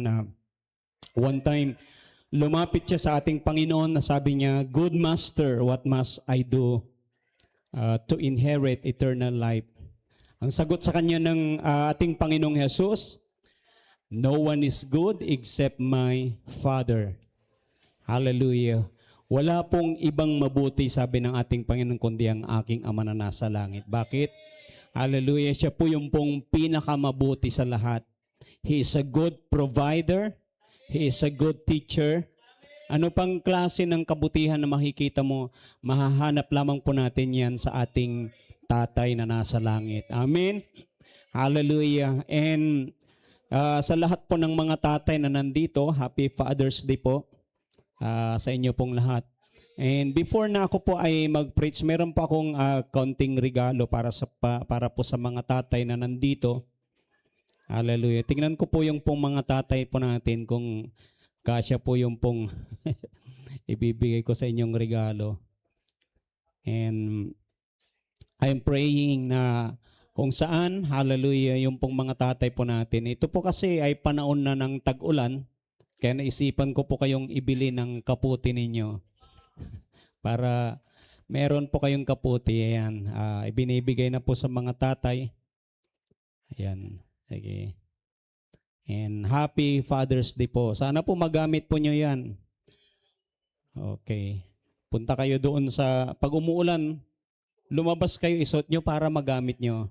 na one time, lumapit siya sa ating Panginoon na sabi niya, "Good Master, what must I do to inherit eternal life?" Ang sagot sa kanya ng ating Panginoong Jesus, "No one is good except my Father." Hallelujah. Wala pong ibang mabuti, sabi ng ating Panginoon, kundi ang aking Ama na nasa langit. Bakit? Hallelujah. Siya po yung pong pinakamabuti sa lahat. He is a good provider. He is a good teacher. Ano pang klase ng kabutihan na makikita mo, mahahanap lamang po natin yan sa ating tatay na nasa langit. Amen? Hallelujah. And sa lahat po ng mga tatay na nandito, Happy Father's Day po sa inyo pong lahat. And before na ako po ay mag-preach, meron pa akong kaunting regalo para po sa mga tatay na nandito. Hallelujah. Tingnan ko po yung pong mga tatay po natin kung kasya po yung pong ibibigay ko sa inyong regalo. And I'm praying na kung saan, hallelujah, yung pong mga tatay po natin. Ito po kasi ay panahon na ng tag-ulan, kaya naisipan ko po kayong ibili ng kaputi ninyo. Para meron po kayong kaputi. Ayan, ibinibigay na po sa mga tatay. Ayan, sige. And Happy Father's Day po. Sana po magamit po nyo yan. Okay. Punta kayo doon pag umuulan, lumabas kayo, isuot nyo para magamit nyo.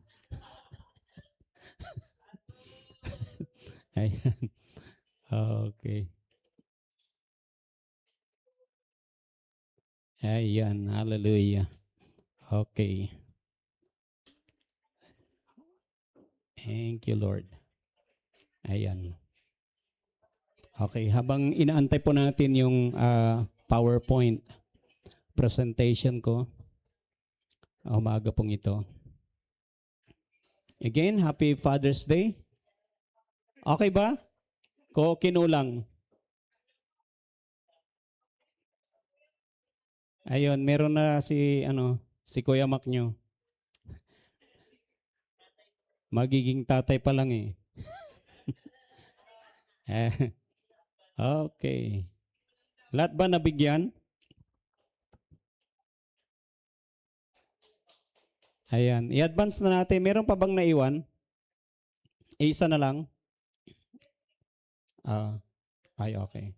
Ayan. Okay. Ayan. Hallelujah. Okay. Thank you, Lord. Ayan. Okay. Habang inaantay po natin yung PowerPoint presentation ko, umaga pong ito. Again, Happy Father's Day. Okay ba? Kinulang. Ayun, meron na si Kuya Mac nyo. Magiging tatay pa lang eh. Okay. Lahat ba nabigyan? Ayan. I-advance na natin. Meron pa bang naiwan? Isa na lang? Okay.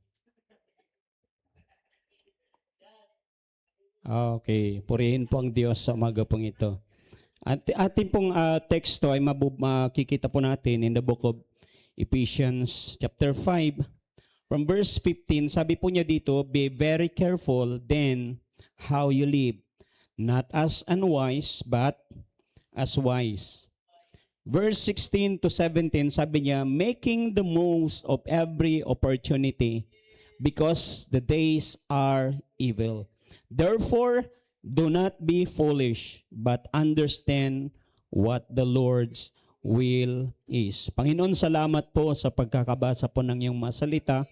Okay. Purihin po ang Diyos sa umaga pong ito. At ating pong teksto ay makikita po natin in the book of Ephesians chapter 5. From verse 15, sabi po niya dito, "Be very careful then how you live, not as unwise, but as wise." Verse 16 to 17, sabi niya, "Making the most of every opportunity, because the days are evil. Therefore, do not be foolish, but understand what the Lord's will is." Panginoon, salamat po sa pagkakabasa po ng iyong masalita.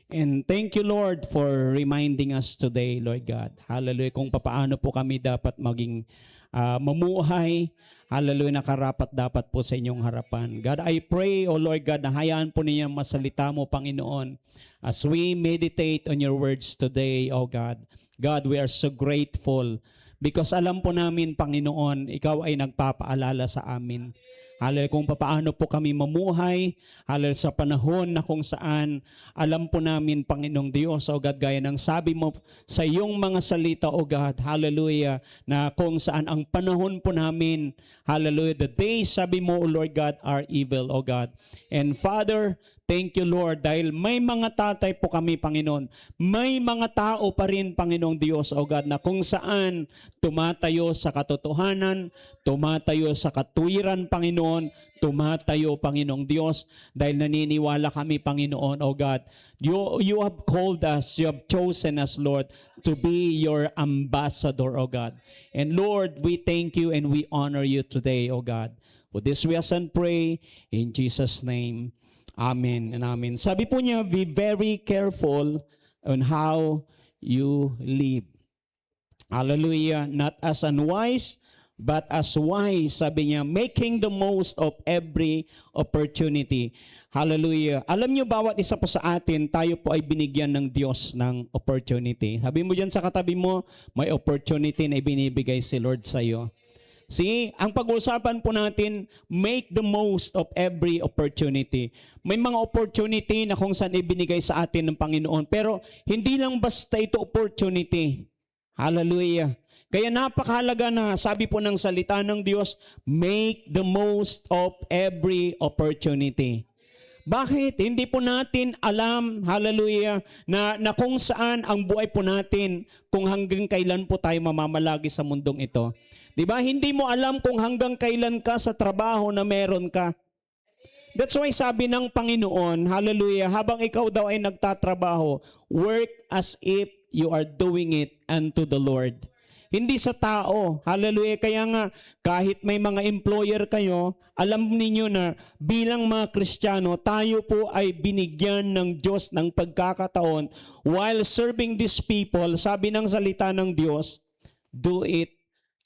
And thank you, Lord, for reminding us today, Lord God. Hallelujah. Kung papaano po kami dapat maging mamuhay. Hallelujah, nakarapat dapat po sa inyong harapan. God, I pray, O Lord God, na hayaan po ninyo masalita mo, Panginoon, as we meditate on your words today, O God. God, we are so grateful because alam po namin, Panginoon, ikaw ay nagpapaalala sa amin. Hallelujah, kung paano po kami mamuhay, hallelujah, sa panahon na kung saan alam po namin, Panginoong Diyos, O God, gaya ng sabi mo sa iyong mga salita, O God, hallelujah, na kung saan ang panahon po namin, hallelujah, the days, sabi mo, O Lord God, are evil, O God. And Father, thank you, Lord, dahil may mga tatay po kami, Panginoon. May mga tao pa rin, Panginoong Diyos, O God, na kung saan tumatayo sa katotohanan, tumatayo sa katuwiran, Panginoon, tumatayo, Panginoong Diyos, dahil naniniwala kami, Panginoon, O God. You have called us, you have chosen us, Lord, to be your ambassador, O God. And Lord, we thank you and we honor you today, O God. For this we ask and pray in Jesus' name. Amen and amen. Sabi po niya, be very careful on how you live. Hallelujah. Not as unwise, but as wise, sabi niya, making the most of every opportunity. Hallelujah. Alam niyo, bawat isa po sa atin, tayo po ay binigyan ng Diyos ng opportunity. Sabi mo dyan sa katabi mo, may opportunity na ibinibigay si Lord sa iyo. See, ang pag-uusapan po natin, make the most of every opportunity. May mga opportunity na kung saan ibinigay sa atin ng Panginoon. Pero hindi lang basta ito opportunity. Hallelujah. Kaya napakahalaga na sabi po ng salita ng Diyos, make the most of every opportunity. Bakit? Hindi po natin alam, hallelujah, na kung saan ang buhay po natin, kung hanggang kailan po tayo mamamalagi sa mundong ito. Diba? Hindi mo alam kung hanggang kailan ka sa trabaho na meron ka. That's why sabi ng Panginoon, hallelujah, habang ikaw daw ay nagtatrabaho, work as if you are doing it unto the Lord. Hindi sa tao. Hallelujah. Kaya nga, kahit may mga employer kayo, alam ninyo na bilang mga Kristiyano, tayo po ay binigyan ng Diyos ng pagkakataon while serving these people, sabi ng salita ng Diyos, do it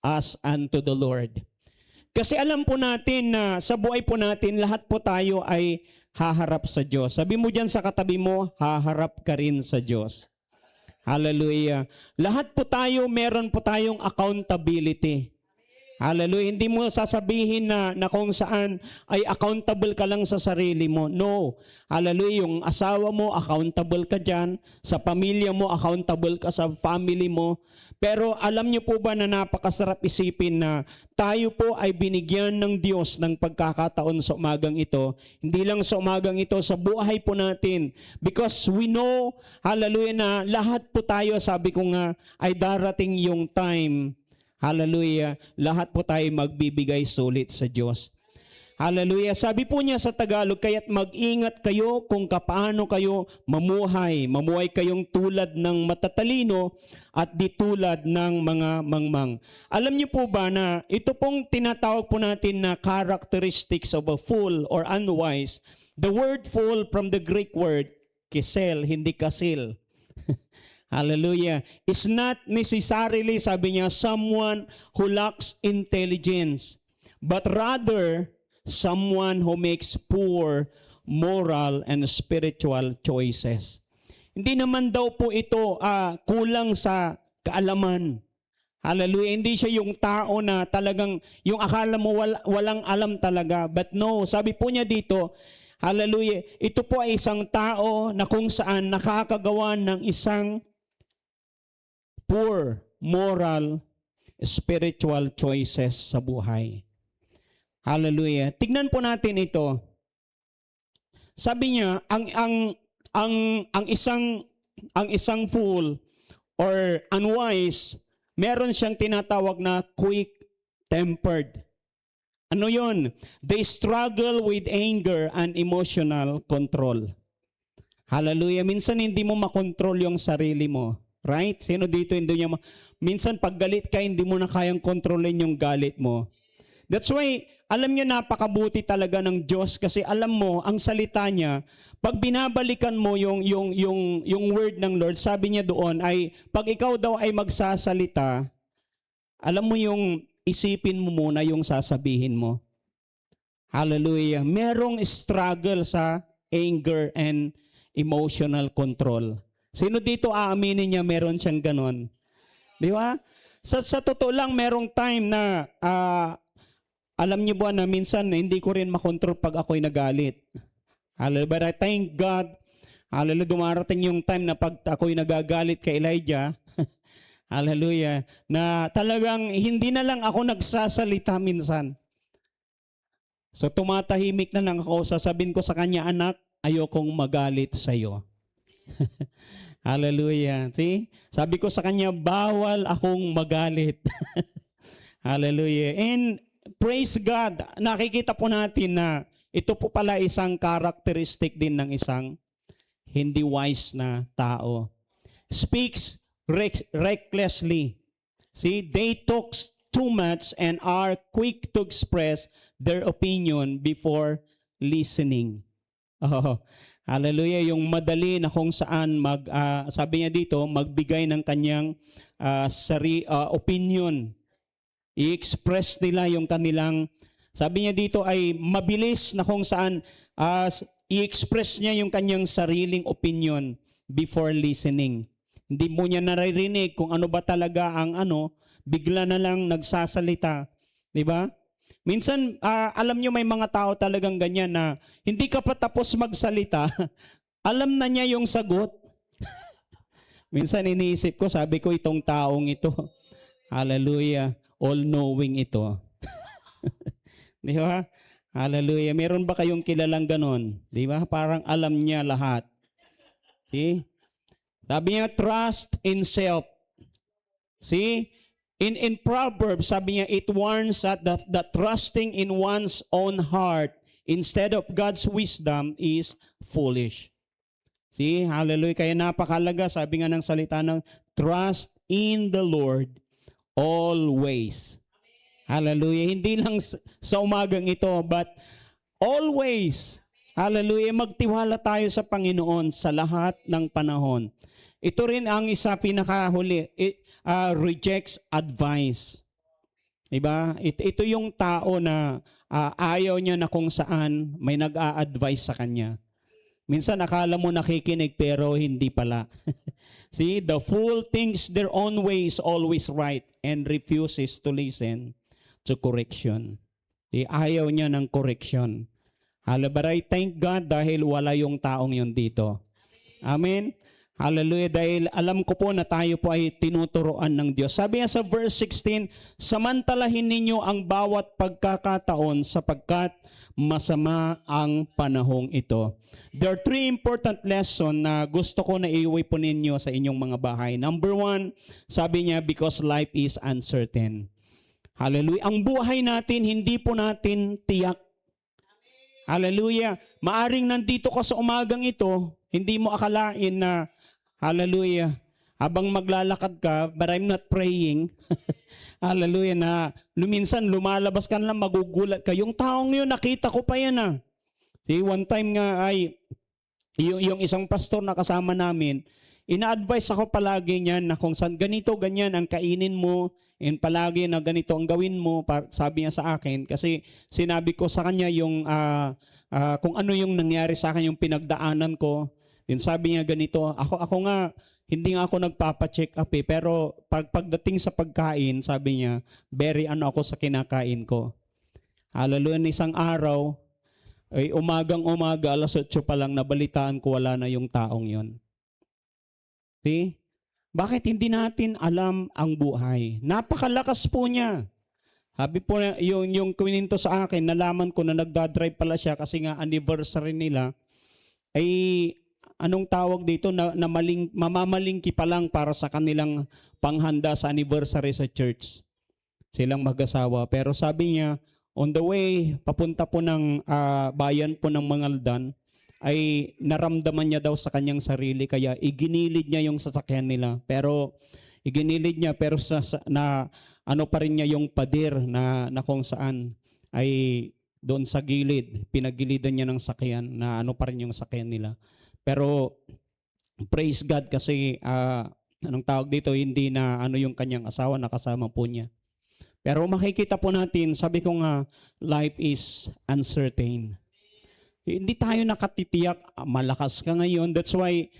as unto the Lord. Kasi alam po natin na sa buhay po natin, lahat po tayo ay haharap sa Diyos. Sabi mo dyan sa katabi mo, haharap ka rin sa Diyos. Hallelujah. Lahat po tayo, meron po tayong accountability. Hallelujah. Hindi mo sasabihin na kung saan ay accountable ka lang sa sarili mo. No. Hallelujah. Yung asawa mo, accountable ka dyan. Sa pamilya mo, accountable ka sa family mo. Pero alam niyo po ba na napakasarap isipin na tayo po ay binigyan ng Diyos ng pagkakataon sa umagang ito. Hindi lang sa umagang ito, sa buhay po natin. Because we know, hallelujah, na lahat po tayo, sabi ko nga, ay darating yung time. Hallelujah. Lahat po tayo magbibigay sulit sa Diyos. Hallelujah. Sabi po niya sa Tagalog, kaya't mag-ingat kayo kung kapaano kayo mamuhay. Mamuhay kayong tulad ng matatalino at di tulad ng mga mangmang. Alam niyo po ba na ito pong tinatawag po natin na characteristics of a fool or unwise. The word fool from the Greek word, kisel, hindi kasil. Hallelujah. Is not necessarily, sabi niya, someone who lacks intelligence, but rather someone who makes poor moral and spiritual choices. Hindi naman daw po ito kulang sa kaalaman. Hallelujah. Hindi siya yung tao na talagang, yung akala mo walang alam talaga. But no, sabi po niya dito, hallelujah, ito po ay isang tao na kung saan nakakagawa ng isang poor moral, spiritual choices sa buhay. Hallelujah. Tignan po natin ito. Sabi niya, ang isang fool or unwise, meron siyang tinatawag na quick-tempered. Ano 'yon? They struggle with anger and emotional control. Hallelujah. Minsan hindi mo makontrol yung sarili mo. Right? Sino dito hindi niya minsan pag galit ka, hindi mo na kayang kontrolin yung galit mo. That's why, alam niyo napakabuti talaga ng Diyos kasi alam mo, ang salita niya, pag binabalikan mo yung word ng Lord, sabi niya doon ay, pag ikaw daw ay magsasalita, alam mo yung isipin mo muna yung sasabihin mo. Hallelujah. Merong struggle sa anger and emotional control. Sino dito aaminin niya meron siyang ganon? Di ba? Sa totoo lang, merong time na alam niyo ba na minsan hindi ko rin makontrol pag ako'y nagalit. Hallelujah. But I thank God, hallelujah, dumarating yung time na pag ako'y nagagalit kay Elijah, hallelujah, na talagang hindi na lang ako nagsasalita minsan. So tumatahimik na lang ako, sasabihin ko sa kanya, anak, ayokong magalit sa iyo. Hallelujah. See? Sabi ko sa kanya, bawal akong magalit. Hallelujah. And praise God, nakikita po natin na ito po pala isang characteristic din ng isang hindi wise na tao. Speaks recklessly. See, they talk too much and are quick to express their opinion before listening. Oh, hallelujah, yung madali na kung saan sabi niya dito, magbigay ng kanyang opinion. I-express nila yung kanilang, sabi niya dito ay mabilis na kung saan i-express niya yung kanyang sariling opinion before listening. Hindi mo niya naririnig kung ano ba talaga ang bigla na lang nagsasalita. Di ba? Minsan, alam nyo may mga tao talagang ganyan na hindi ka pa tapos magsalita, alam na niya yung sagot. Minsan iniisip ko, sabi ko itong taong ito, hallelujah, all-knowing ito. Di ba? Hallelujah. Meron ba kayong kilalang ganon? Di ba? Parang alam niya lahat. See? Sabi niya, trust in self. See? In Proverbs, sabi niya, it warns that trusting in one's own heart instead of God's wisdom is foolish. See? Hallelujah. Kaya napakalaga, sabi nga ng salita ng trust in the Lord always. Hallelujah. Hindi lang sa umagang ito, but always. Hallelujah. Magtiwala tayo sa Panginoon sa lahat ng panahon. Ito rin ang isa pinakahuli. Rejects advice. Diba? Ito yung tao na ayaw niya na kung saan may nag-a-advise sa kanya. Minsan akala mo nakikinig pero hindi pala. See, the fool thinks their own way is always right and refuses to listen to correction. Ayaw niya ng correction. But I thank God dahil wala yung taong yun dito. Amen? Hallelujah. Dahil alam ko po na tayo po ay tinuturoan ng Diyos. Sabi niya sa verse 16, samantalahin ninyo ang bawat pagkakataon sapagkat masama ang panahong ito. There are 3 important lessons na gusto ko na iuwi po ninyo sa inyong mga bahay. Number 1, sabi niya, because life is uncertain. Hallelujah. Ang buhay natin, hindi po natin tiyak. Hallelujah. Maaring nandito ka sa umagang ito, hindi mo akalain na, hallelujah, habang maglalakad ka, but I'm not praying. Hallelujah, na minsan lumalabas ka lang, magugulat ka. Yung taong yun, nakita ko pa yan ah. See, one time nga ay, yung isang pastor na kasama namin, ina-advise ako palagi niyan na kung saan ganito, ganyan ang kainin mo, and palagi na ganito ang gawin mo, sabi niya sa akin, kasi sinabi ko sa kanya yung kung ano yung nangyari sa akin, yung pinagdaanan ko. Then sabi niya ganito, ako nga, hindi nga ako nagpapa-check up pero pagdating sa pagkain, sabi niya, very ako sa kinakain ko. Hallelujah, isang araw, ay umagang-umaga, 8:00 pa lang, nabalitaan ko wala na yung taong yon. See? Bakit hindi natin alam ang buhay? Napakalakas po niya. Sabi po yung kumininto sa akin, nalaman ko na nagdadrive pala siya kasi nga anniversary nila, ay anong tawag dito, na mamamalingki pa lang para sa kanilang panghanda sa anniversary sa church. Silang mag-asawa. Pero sabi niya, on the way, papunta po ng bayan po ng Mangaldan, ay naramdaman niya daw sa kanyang sarili, kaya iginilid niya yung sasakyan nila. Pero iginilid niya, pero ano pa rin niya yung pader na kung saan ay doon sa gilid, pinagilidan niya ng sakyan na ano pa rin yung sakyan nila. Pero praise God kasi anong tawag dito, hindi na yung kanyang asawa na kasama po niya. Pero makikita po natin, sabi ko nga, life is uncertain. Hindi tayo nakatitiyak, malakas ka ngayon. That's why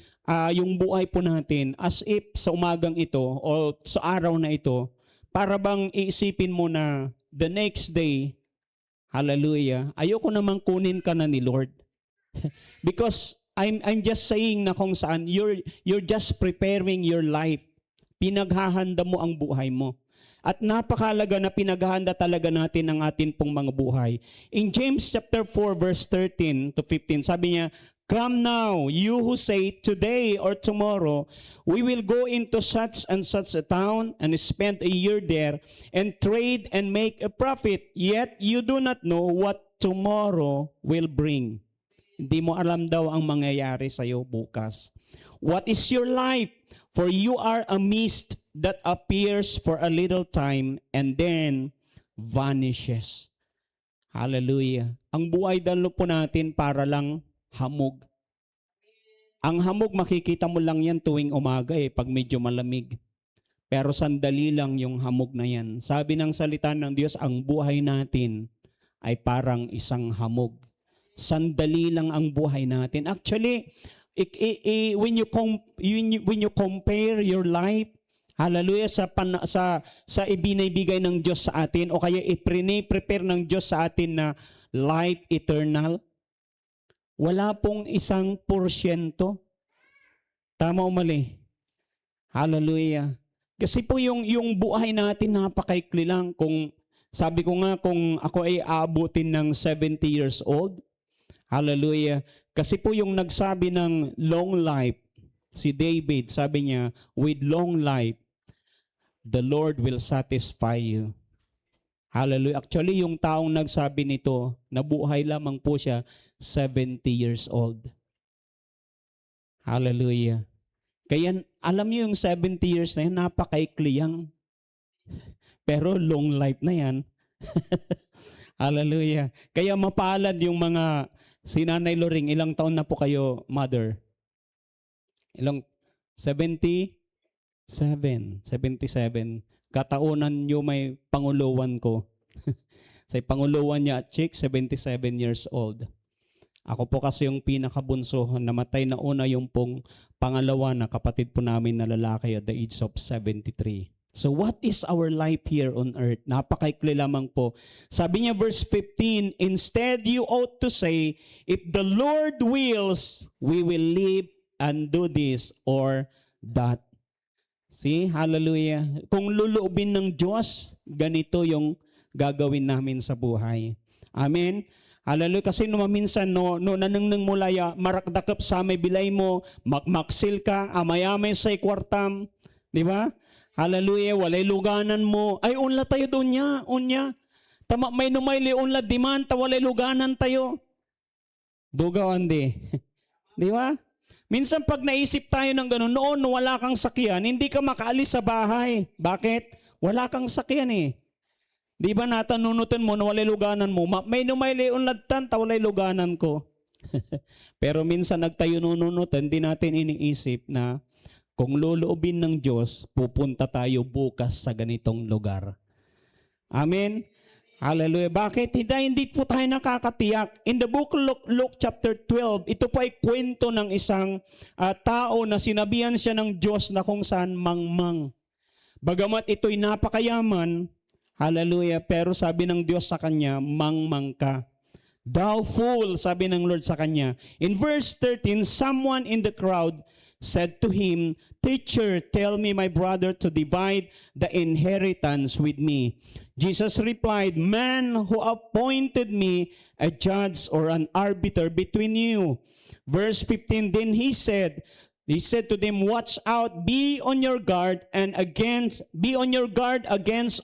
yung buhay po natin, as if sa umagang ito o sa araw na ito, para bang iisipin mo na the next day, hallelujah, ayoko namang kunin ka na ni Lord. Because I'm just saying na kung saan you're just preparing your life. Pinaghahanda mo ang buhay mo. At napakalaga na pinaghahanda talaga natin ang atin pong mga buhay. In James chapter 4 verse 13 to 15, sabi niya, come now, you who say today or tomorrow, we will go into such and such a town and spend a year there and trade and make a profit. Yet you do not know what tomorrow will bring. Hindi mo alam daw ang mangyayari sa iyo bukas. What is your life? For you are a mist that appears for a little time and then vanishes. Hallelujah. Ang buhay dalo po natin para lang hamog. Ang hamog makikita mo lang yan tuwing umaga pag medyo malamig. Pero sandali lang yung hamog na yan. Sabi ng salita ng Diyos, ang buhay natin ay parang isang hamog. Sandali lang ang buhay natin. Actually, when you compare your life, hallelujah, sa ibinibigay ng Diyos sa atin o kaya prepare ng Diyos sa atin na life eternal, wala pong 1%. Tama o mali? Hallelujah. Kasi po yung buhay natin napakaikli lang. Kung sabi ko nga, kung ako ay aabutin ng 70 years old, hallelujah. Kasi po yung nagsabi ng long life, si David, sabi niya, with long life, the Lord will satisfy you. Hallelujah. Actually, yung taong nagsabi nito, nabuhay lamang po siya 70 years old. Hallelujah. Kaya alam niyo yung 70 years na yan, napakaikli yan. Pero long life na yan. Hallelujah. Kaya mapalad yung mga si Nanay Loring. Ilang taon na po kayo, mother? Ilang? 77. 77. Kataunan nyo may panguluwan ko. Sa panguluwan niya at chick, 77 years old. Ako po kasi yung pinakabunso, namatay na una yung pong pangalawa na kapatid po namin na lalaki at the age of 73. So what is our life here on earth? Napakaikli lamang po. Sabi niya verse 15, instead you ought to say, if the Lord wills, we will live and do this or that. See, hallelujah. Kung luluubin ng Diyos, ganito yung gagawin namin sa buhay. Amen. Hallelujah. Kasi minsan nanangnang mulaya, marakdakap sa may bilay mo, makmaksil ka, amayamay sa ikwartam. Di ba? Hallelujah. Walay luganan mo. Ay, unla tayo doon niya. Unya. Tama, may numayli unla dimanta, walay luganan tayo. Dugaw andi. Di ba? Minsan pag naisip tayo ng gano'n, noon wala kang sakyan, hindi ka makaalis sa bahay. Bakit? Wala kang sakyan eh. Di ba natanunutan mo na walay luganan mo? May numayli unladtan, walay luganan ko. Pero minsan nagtayo nununutan, hindi natin iniisip na kung luluubin ng Diyos, pupunta tayo bukas sa ganitong lugar. Amen? Hallelujah. Bakit? Hindi po tayo nakakatiyak. In the book of Luke chapter 12, ito po ay kwento ng isang tao na sinabihan siya ng Diyos na kung saan mangmang. Bagamat ito'y napakayaman, hallelujah, pero sabi ng Diyos sa kanya, mangmang ka. Thou fool, sabi ng Lord sa kanya. In verse 13, someone in the crowd said to him, Teacher, tell me my brother to divide the inheritance with me. Jesus replied, Man who appointed me a judge or an arbiter between you. Verse 15, then he said to them, Watch out, be on your guard against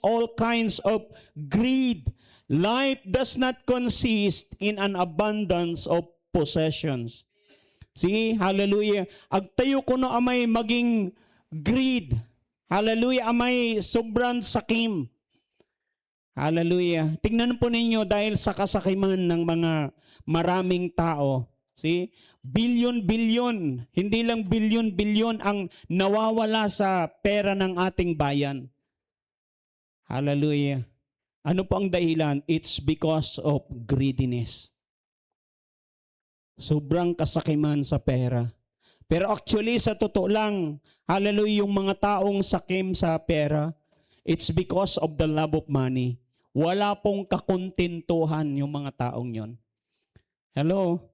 all kinds of greed. Life does not consist in an abundance of possessions. See, hallelujah. Agtayo ko no amay maging greed. Hallelujah, amay sobrang sakim. Hallelujah. Tingnan po ninyo dahil sa kasakiman ng mga maraming tao. See, bilyon-bilyon, hindi lang bilyon-bilyon ang nawawala sa pera ng ating bayan. Hallelujah. Ano po ang dahilan? It's because of greediness. Sobrang kasakiman sa pera. Pero actually, sa totoo lang, hallelujah, yung mga taong sakim sa pera, it's because of the love of money. Wala pong kakontentuhan yung mga taong yon. Hello?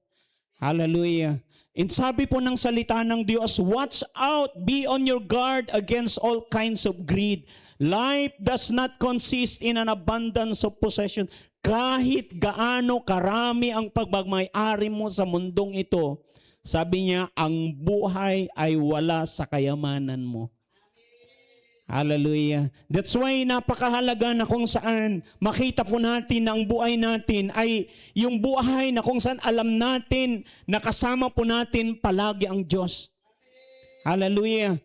Hallelujah. And sabi po ng salita ng Diyos, watch out, be on your guard against all kinds of greed. Life does not consist in an abundance of possession. Kahit gaano karami ang pagmamay-ari mo sa mundong ito, sabi niya, ang buhay ay wala sa kayamanan mo. Hallelujah. That's why napakahalaga na kung saan makita po natin na ang buhay natin ay yung buhay na kung saan alam natin na kasama po natin palagi ang Diyos. Hallelujah.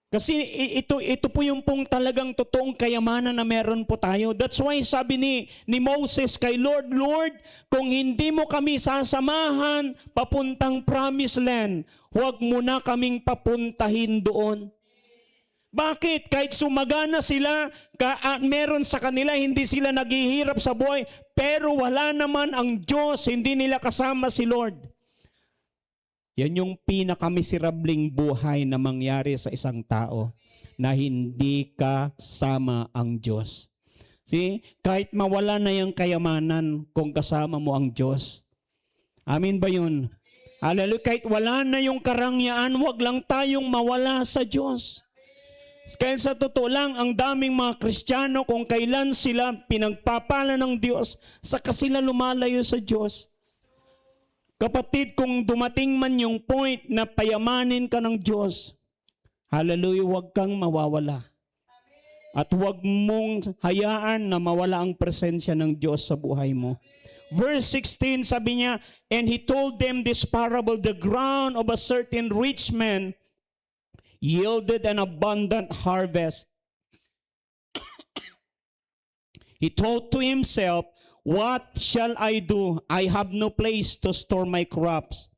Kasi ito po yung pong talagang totoong kayamanan na meron po tayo. That's why sabi ni Moses kay Lord, Lord, kung hindi mo kami sasamahan papuntang promised land, huwag mo na kaming papuntahin doon. Bakit? Kahit sumagana sila, meron sa kanila, hindi sila naghihirap sa buhay, pero wala naman ang Diyos, hindi nila kasama si Lord. Yan yung pinakamiserabling buhay na mangyari sa isang tao, na hindi kasama ang Diyos. See? Kahit mawala na yung kayamanan kung kasama mo ang Diyos. Amin ba yun? Hallelujah. Kahit wala na yung karangyaan, wag lang tayong mawala sa Diyos. Kaya sa totoo lang, ang daming mga Kristiyano kung kailan sila pinagpapala ng Diyos, saka sila lumalayo sa Diyos. Kapatid, kung dumating man yung point na payamanin ka ng Diyos, hallelujah, huwag kang mawawala. At huwag mong hayaan na mawala ang presensya ng Diyos sa buhay mo. Verse 16, sabi niya, and he told them this parable, the ground of a certain rich man yielded an abundant harvest. He thought to himself, what shall I do? I have no place to store my crops.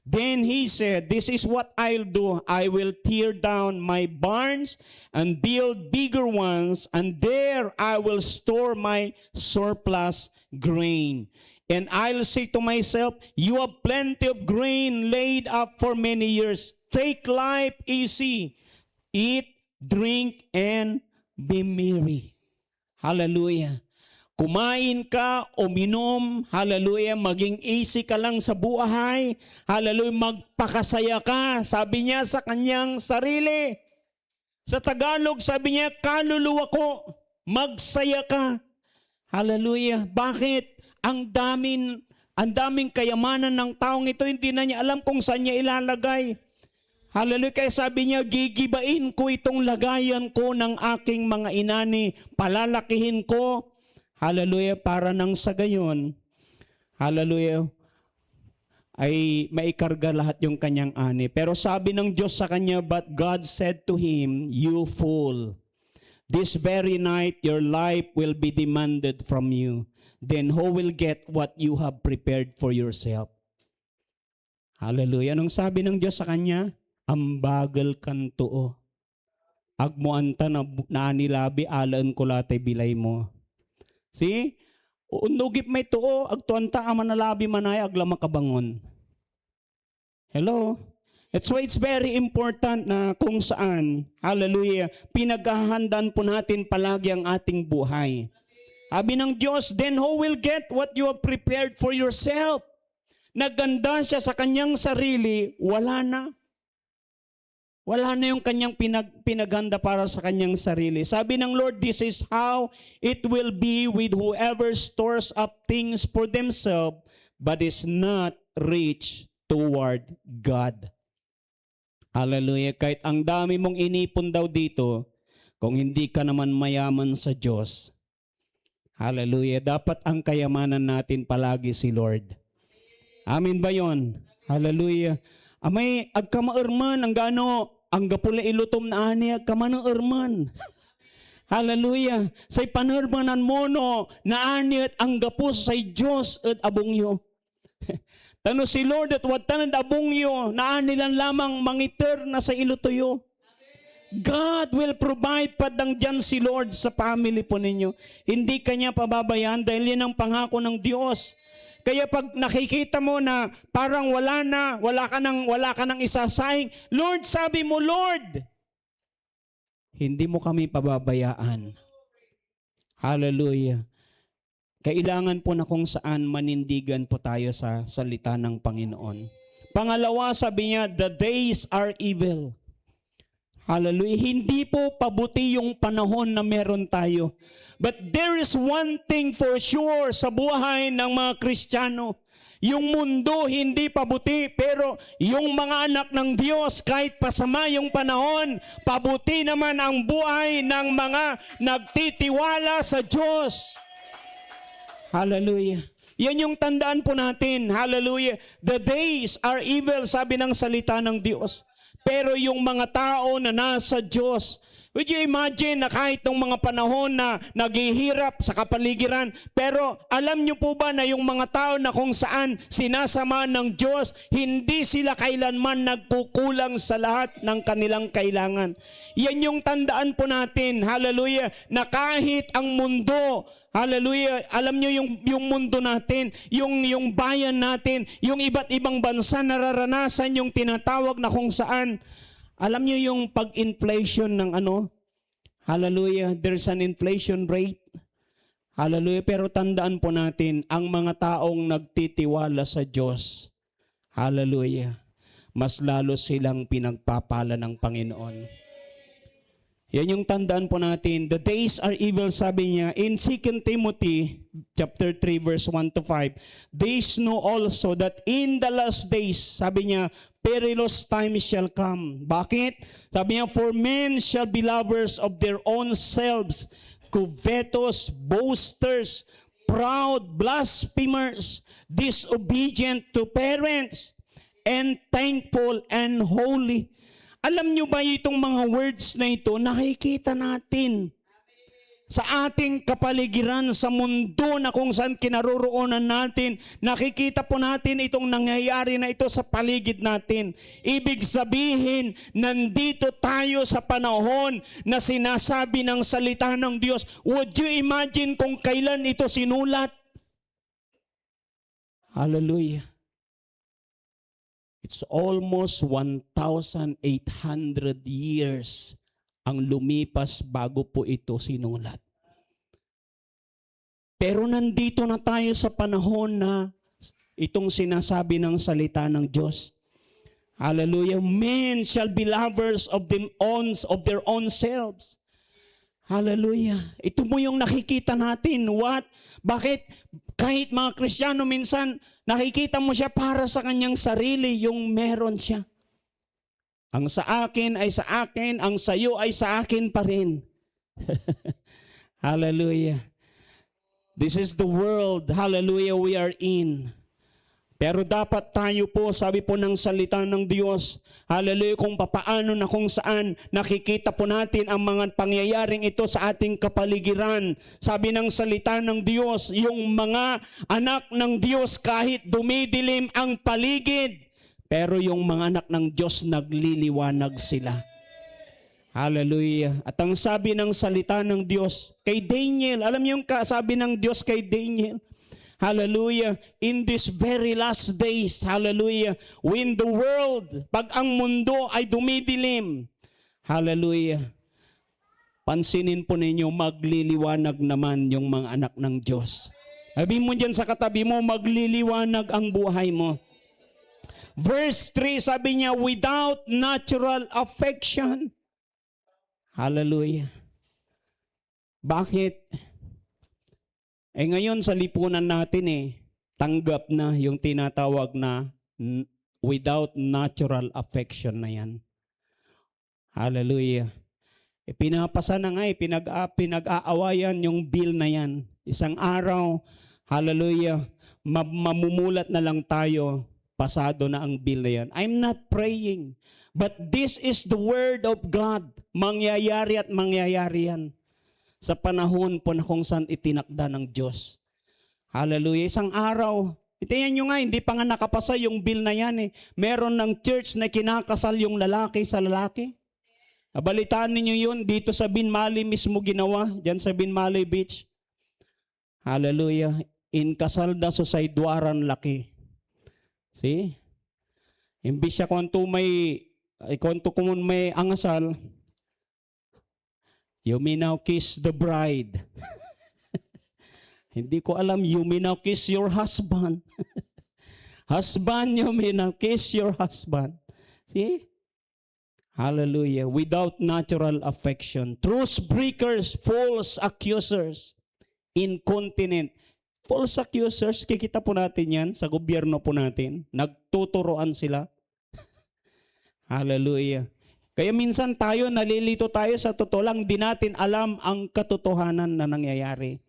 Then he said, this is what I'll do. I will tear down my barns and build bigger ones, and there I will store my surplus grain. And I'll say to myself, you have plenty of grain laid up for many years. Take life easy. Eat, drink, and be merry. Hallelujah. Kumain ka, uminom, hallelujah, maging easy ka lang sa buhay, hallelujah, magpakasaya ka, sabi niya sa kanyang sarili. Sa Tagalog, sabi niya, kaluluwa ko, magsaya ka. Hallelujah. Bakit? Ang daming kayamanan ng taong ito, hindi na niya alam kung saan niya ilalagay. Hallelujah. Kaya sabi niya, gigibain ko itong lagayan ko ng aking mga inani, palalakihin ko. Hallelujah, para nang sa gayon, hallelujah, ay maikarga lahat yung kanyang ani. Pero sabi ng Diyos sa kanya, but God said to him, you fool, this very night your life will be demanded from you. Then who will get what you have prepared for yourself? Hallelujah. Anong sabi ng Diyos sa kanya? Ambagal kan tuo. Agmuanta na anilabi, alaan ko latay bilay mo. See? Unugip may tuo, agtuanta amanalabi manay, agla makabangon. Hello? That's why it's very important na kung saan, hallelujah, pinaghahandaan po natin palagi ang ating buhay. Sabi ng Diyos, then who will get what you have prepared for yourself? Naganda siya sa kanyang sarili, wala na. Wala na yung kanyang pinaganda para sa kanyang sarili. Sabi ng Lord, this is how it will be with whoever stores up things for themselves, but is not rich toward God. Hallelujah. Kahit ang dami mong inipon daw dito, kung hindi ka naman mayaman sa Diyos, hallelujah, dapat ang kayamanan natin palagi si Lord. Amin ba yon? Hallelujah. Amay, agkamaerman, ang gano, ang gapula ilutom na ani, agkamanang erman. Hallelujah. Say panermanan mo no, na ani at ang gapos say Diyos at abungyo. Tano si Lord at wat tanan abungyo, na ani lang lamang mangiter na sa ilutuyo. God will provide padang dyan si Lord sa family po ninyo. Hindi kanya pababayaan dahil yan ang pangako ng Diyos. Kaya pag nakikita mo na parang wala ka nang isasayang, Lord, sabi mo, Lord, hindi mo kami pababayaan. Hallelujah. Kailangan po na kung saan manindigan po tayo sa salita ng Panginoon. Pangalawa, sabi niya, the days are evil. Hallelujah. Hindi po pabuti yung panahon na meron tayo. But there is one thing for sure sa buhay ng mga Kristiyano. Yung mundo hindi pabuti, pero yung mga anak ng Diyos, kahit pasama yung panahon, pabuti naman ang buhay ng mga nagtitiwala sa Diyos. Hallelujah. Yan yung tandaan po natin. Hallelujah. The days are evil, sabi ng salita ng Diyos. Pero yung mga tao na nasa Diyos, Would you imagine na kahit nung mga panahon na naghihirap sa kapaligiran, pero alam niyo po ba na yung mga tao na kung saan sinasama ng Diyos, hindi sila kailanman nagkukulang sa lahat ng kanilang kailangan. Yan yung tandaan po natin, hallelujah, na kahit ang mundo, hallelujah, alam niyo yung mundo natin, yung bayan natin, yung iba't ibang bansa nararanasan yung tinatawag na kung saan, alam niyo yung pag-inflation ng hallelujah, there's an inflation rate. Hallelujah, pero tandaan po natin, ang mga taong nagtitiwala sa Diyos, hallelujah, mas lalo silang pinagpapala ng Panginoon. Yan yung tandaan po natin. The days are evil, sabi niya in 2 Timothy chapter 3 verse 1 to 5. These know also that in the last days, sabi niya, perilous times shall come. Bakit? Sabi niya, for men shall be lovers of their own selves, covetous, boasters, proud, blasphemers, disobedient to parents, and thankful and holy. Alam nyo ba itong mga words na ito, nakikita natin sa ating kapaligiran, sa mundo na kung saan kinaroroonan natin, nakikita po natin itong nangyayari na ito sa paligid natin. Ibig sabihin, nandito tayo sa panahon na sinasabi ng salita ng Diyos. Would you imagine kung kailan ito sinulat? Hallelujah. It's almost 1,800 years ang lumipas bago po ito sinulat. Pero nandito na tayo sa panahon na itong sinasabi ng salita ng Diyos. Hallelujah. Men shall be lovers of their own selves. Hallelujah. Ito mo yung nakikita natin. What? Bakit? Kahit mga Kristiyano minsan, nakikita mo siya para sa kanyang sarili, yung meron siya. Ang sa akin ay sa akin, ang sa iyo ay sa akin pa rin. Hallelujah. This is the world, hallelujah, we are in. Pero dapat tayo po, sabi po ng salita ng Diyos, hallelujah, kung papaano na kung saan nakikita po natin ang mga pangyayaring ito sa ating kapaligiran. Sabi ng salita ng Diyos, yung mga anak ng Diyos kahit dumidilim ang paligid, pero yung mga anak ng Diyos nagliliwanag sila. Hallelujah. At ang sabi ng salita ng Diyos kay Daniel, alam niyo yung sabi ng Diyos kay Daniel, hallelujah, in these very last days, hallelujah, when the world, pag ang mundo ay dumidilim, hallelujah, pansinin po ninyo, magliliwanag naman yung mga anak ng Diyos. Sabi mo dyan sa katabi mo, magliliwanag ang buhay mo. Verse 3, sabi niya, without natural affection. Hallelujah. Bakit? Ngayon sa lipunan natin tanggap na yung tinatawag na without natural affection na yan. Hallelujah. Pinapasa na nga pinag-aawayan yung bill na yan. Isang araw, hallelujah, mamumulat na lang tayo, pasado na ang bill na yan. I'm not praying, but this is the word of God. Mangyayari at mangyayari yan sa panahon po na kung saan itinakda ng Diyos. Hallelujah. Isang araw, itiyan nyo nga, hindi pa nga nakapasa yung bill na yan Meron ng church na kinakasal yung lalaki sa lalaki. Balitaan ninyo yun, dito sa Binmali mismo ginawa, dyan sa Binmali Beach. Hallelujah. In Casalda Sociedwaran laki. See? Imbis siya kung may angasal, you may now kiss the bride. Hindi ko alam, you may now kiss your husband. Husband, you may now kiss your husband. See? Hallelujah. Without natural affection. Truce breakers, false accusers, incontinent. False accusers, kikita po natin yan sa gobyerno po natin. Nagtuturoan sila. Hallelujah. Kaya minsan tayo, nalilito tayo sa totoo lang, di natin alam ang katotohanan na nangyayari.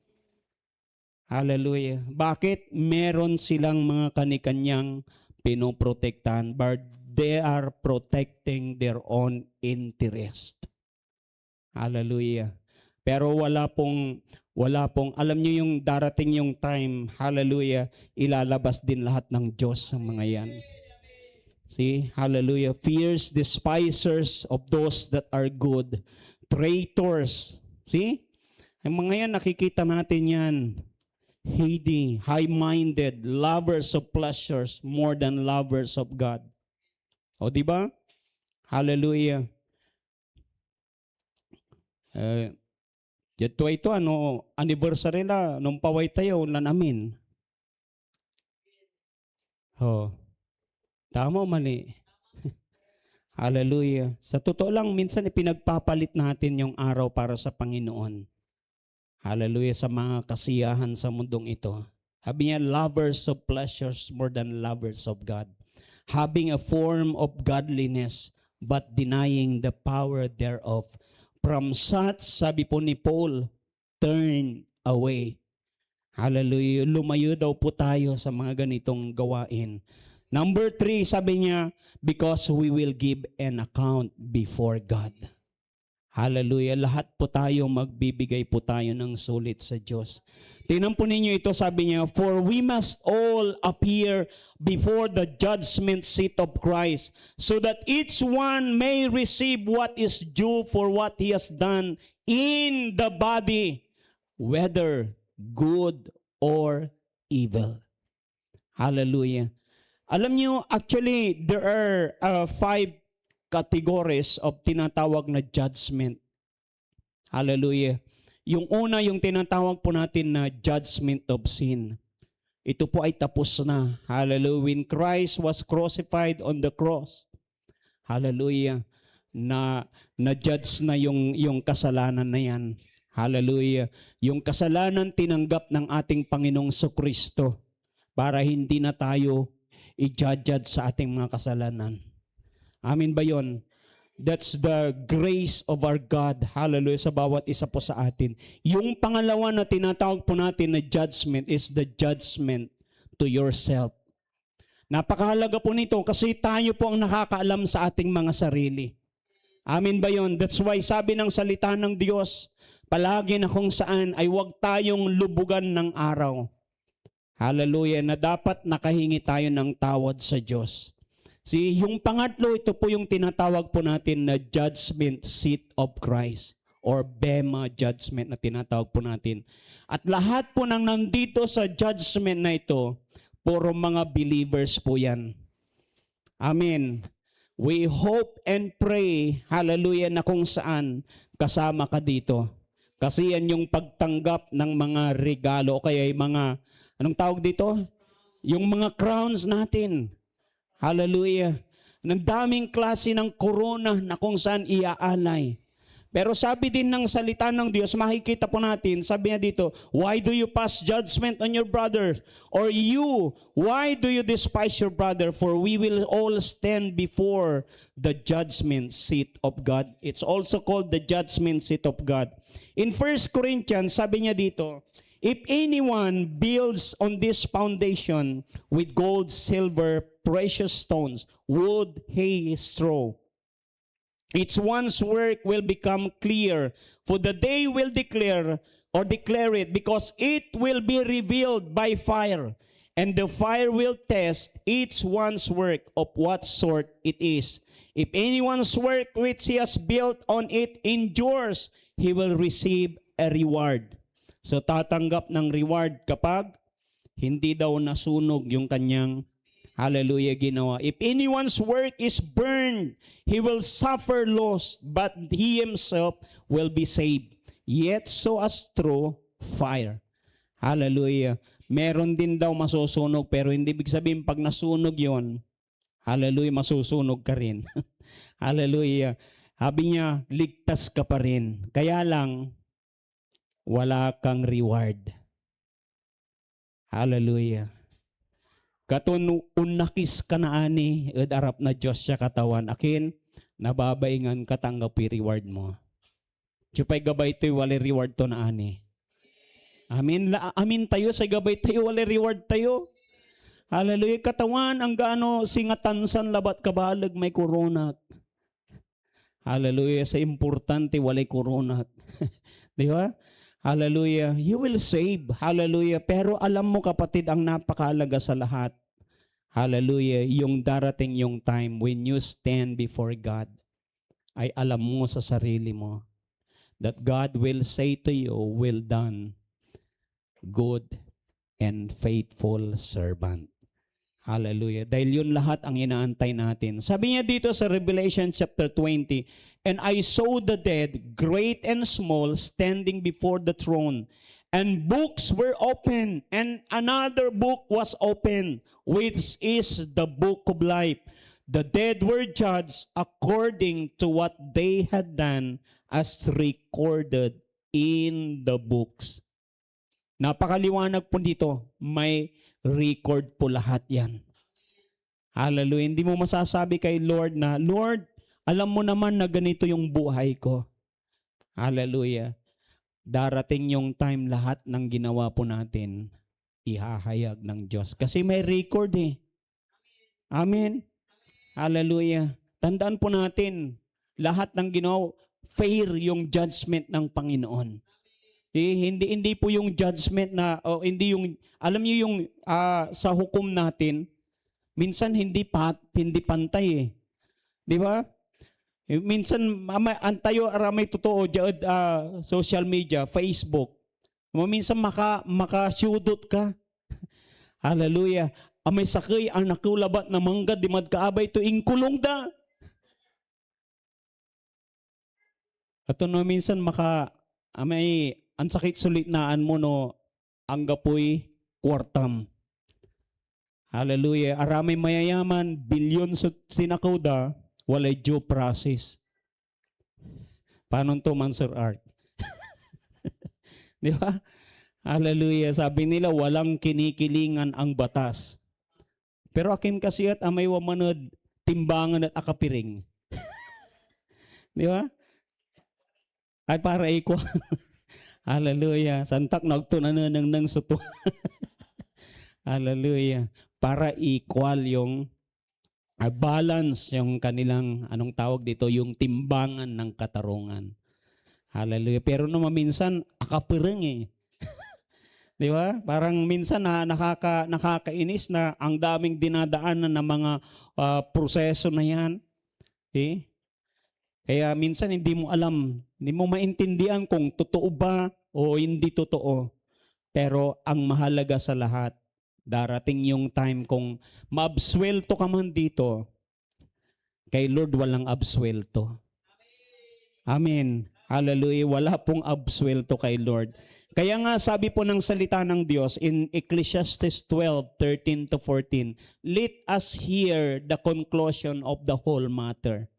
Hallelujah. Bakit? Meron silang mga kanikanyang pinoprotektahan, but they are protecting their own interest. Hallelujah. Pero wala pong alam niyo yung darating yung time, hallelujah, ilalabas din lahat ng Diyos sa mga yan. See, hallelujah. Fierce despisers of those that are good, traitors. See? Ang mga yan, nakikita natin yan. Heady, high-minded, lovers of pleasures more than lovers of God. O, di ba? Hallelujah. Ito, anniversary na, nung paway tayo, namin. Oh, tama o mali? Hallelujah. Sa totoo lang, minsan ipinagpapalit natin yung araw para sa Panginoon. Hallelujah, sa mga kasiyahan sa mundong ito. Sabi niya, lovers of pleasures more than lovers of God. Having a form of godliness, but denying the power thereof. From such, sabi po ni Paul, turn away. Hallelujah. Lumayo daw po tayo sa mga ganitong gawain. Number 3, sabi niya, because we will give an account before God. Hallelujah. Lahat po tayo, magbibigay po tayo ng sulit sa Diyos. Tingnan po ninyo ito, sabi niya, for we must all appear before the judgment seat of Christ, so that each one may receive what is due for what he has done in the body, whether good or evil. Hallelujah. Alam niyo, actually, there are 5 categories of tinatawag na judgment. Hallelujah. Yung una, yung tinatawag po natin na judgment of sin. Ito po ay tapos na. Hallelujah. When Christ was crucified on the cross, hallelujah, na-judge na yung kasalanan na yan. Hallelujah. Yung kasalanan tinanggap ng ating Panginoong Kristo para hindi na tayo i-judge sa ating mga kasalanan. Amin ba yon? That's the grace of our God. Hallelujah, sa bawat isa po sa atin. Yung pangalawa na tinatawag po natin na judgment is the judgment to yourself. Napakahalaga po nito kasi tayo po ang nakakaalam sa ating mga sarili. Amin ba yon? That's why sabi ng salita ng Diyos, palagi na kung saan ay huwag tayong lubugan ng araw. Hallelujah, na dapat nakahingi tayo ng tawad sa Diyos. See, yung pangatlo, ito po yung tinatawag po natin na judgment seat of Christ or Bema judgment na tinatawag po natin. At lahat po ng nandito sa judgment na ito, puro mga believers po yan. Amen. We hope and pray, hallelujah, na kung saan kasama ka dito. Kasi yan yung pagtanggap ng mga regalo o kaya yung mga, anong tawag dito? Yung mga crowns natin. Hallelujah. Ng daming klase ng corona na kung saan iaalay. Pero sabi din ng salita ng Diyos, makikita po natin, sabi niya dito, why do you pass judgment on your brother? Or you, why do you despise your brother? For we will all stand before the judgment seat of God. It's also called the judgment seat of God. In 1 Corinthians, sabi niya dito, if anyone builds on this foundation with gold, silver, precious stones, wood, hay, straw, its one's work will become clear, for the day will declare it, because it will be revealed by fire, and the fire will test each one's work of what sort it is. If anyone's work which he has built on it endures, he will receive a reward. So tatanggap ng reward kapag hindi daw nasunog yung kanyang, hallelujah, ginawa. If anyone's work is burned, he will suffer loss, but he himself will be saved. Yet so as through fire. Hallelujah. Meron din daw masusunog, pero hindi ibig sabihin pag nasunog yon, hallelujah, masusunog ka rin. Hallelujah. Sabi niya, ligtas ka pa rin. Kaya lang, wala kang reward. Hallelujah. Katun unakis ka na ani, ed arap na Diyos siya katawan. Akin, nababaingan katanggapi reward mo. Tsupay gabay tayo, wala reward to na ani. Amin, amin tayo, sa gabay tayo, wala reward tayo. Hallelujah. Katawan, ang gaano singatansan labat kabalag may corona. Hallelujah. Sa importante, walay corona. Di ba? Hallelujah. You will save. Hallelujah. Pero alam mo kapatid, ang napakahalaga sa lahat. Hallelujah. Yung darating yung time when you stand before God, ay alam mo sa sarili mo that God will say to you, well done, good and faithful servant. Hallelujah. Dahil yun lahat ang inaantay natin. Sabi niya dito sa Revelation chapter 20, and I saw the dead, great and small, standing before the throne. And books were open, and another book was open, which is the book of life. The dead were judged according to what they had done as recorded in the books. Napakaliwanag po dito. May record po lahat yan. Hallelujah. Hindi mo masasabi kay Lord na, Lord, alam mo naman na ganito yung buhay ko. Hallelujah. Darating yung time lahat ng ginawa po natin, ihahayag ng Diyos. Kasi may record eh. Amen. Hallelujah. Tandaan po natin, lahat ng ginawa, fair yung judgment ng Panginoon. Hindi po yung judgment na hindi yung alam niyo yung sa hukom natin minsan hindi pantay eh. 'Di ba? Minsan antayo aramay totoo social media, Facebook. Minsan makasudot ka. Hallelujah. Amay sakay ang nakulabat na manggad di madkaabay to ingkulong da. Ato no minsan amay ang sakit sulit-naan mo no, ang gapoy kwartam. Hallelujah. Aramay mayayaman, bilyon sa sinakauda, walay due process. Paano to man, Sir Art? Di ba? Hallelujah. Sabi nila, walang kinikilingan ang batas. Pero akin kasi at amay wamanod, timbangan at akapiring. Di ba? Ay para iko. Hallelujah. Santak nagtunanan ng suto. Hallelujah. Para equal yung balance yung kanilang, anong tawag dito, yung timbangan ng katarungan. Hallelujah. Pero naman minsan, akapireng eh. Di ba? Parang minsan nakakainis na ang daming dinadaanan ng mga proseso na yan. Eh? Kaya minsan hindi mo alam, hindi mo maintindihan kung totoo ba o hindi totoo. Pero ang mahalaga sa lahat, darating yung time kung maabswelto ka man dito, kay Lord walang abswelto. Amen. Hallelujah. Wala pong abswelto kay Lord. Kaya nga sabi po ng salita ng Diyos in Ecclesiastes 12:13-14, let us hear the conclusion of the whole matter.